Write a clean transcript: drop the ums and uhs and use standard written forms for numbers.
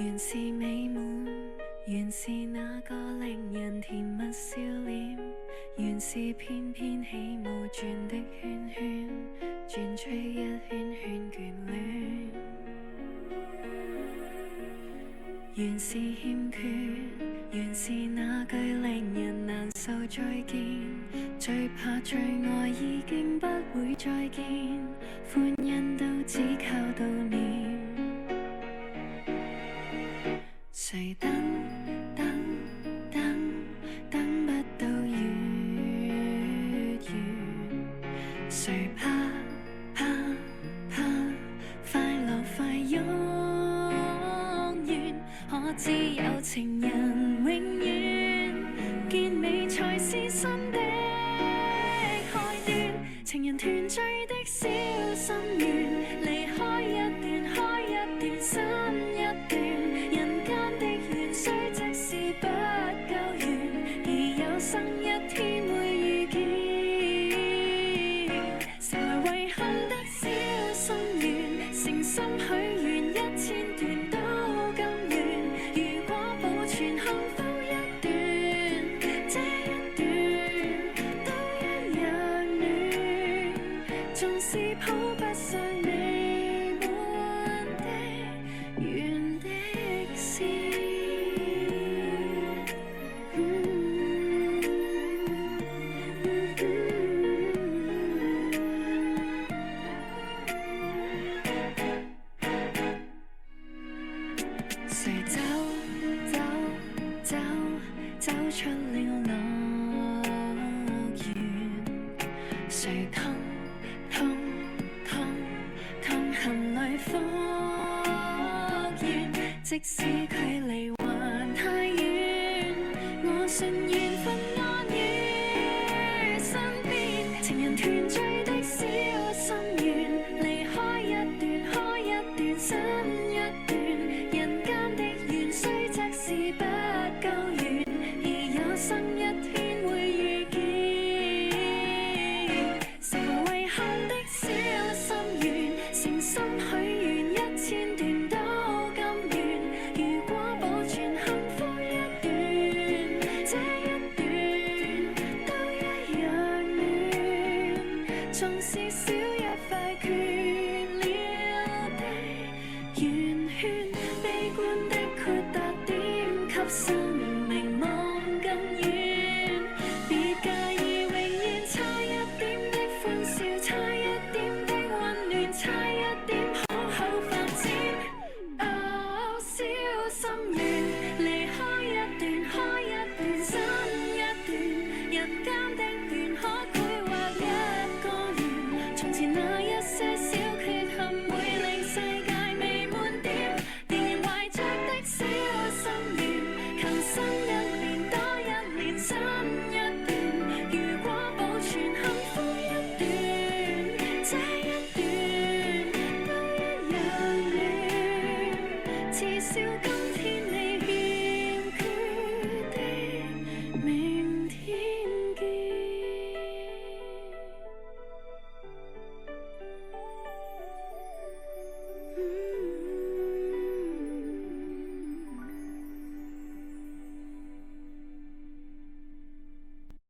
原是美滿，原是那個令人甜蜜笑臉，原是翩翩起舞轉的圈圈，轉出一圈圈眷戀。原是欠缺，原是那句令人難受再見，最怕最愛已經不會再見，歡欣都只靠悼念。誰等等等等不到月圓，誰怕怕怕快樂快湧現，可知有情人永遠見美才是新的開端，情人團聚的小心願，離開一段開一段新一段，人間的緣雖即使不夠圓，而有生一天會遇見，成為遺憾的小心願，誠心許願1000段都甘願，如果保存幸福一段，這一段都一樣暖，縱使抱不上美滿的原的線。誰走走走走出了樂園，誰痛痛痛痛恨裏復原，即使距離還太遠，我信緣分安於身邊，情人團聚的小心願，離開一段開一段新一段，人間的緣雖則是不夠圓，而有生一天會遇見，成為遺憾的小心願，誠心許願1000段都甘願，如果保存幸福一段，這一段都一樣暖，縱是少一塊缺了的圓圈，悲觀的豁達點給心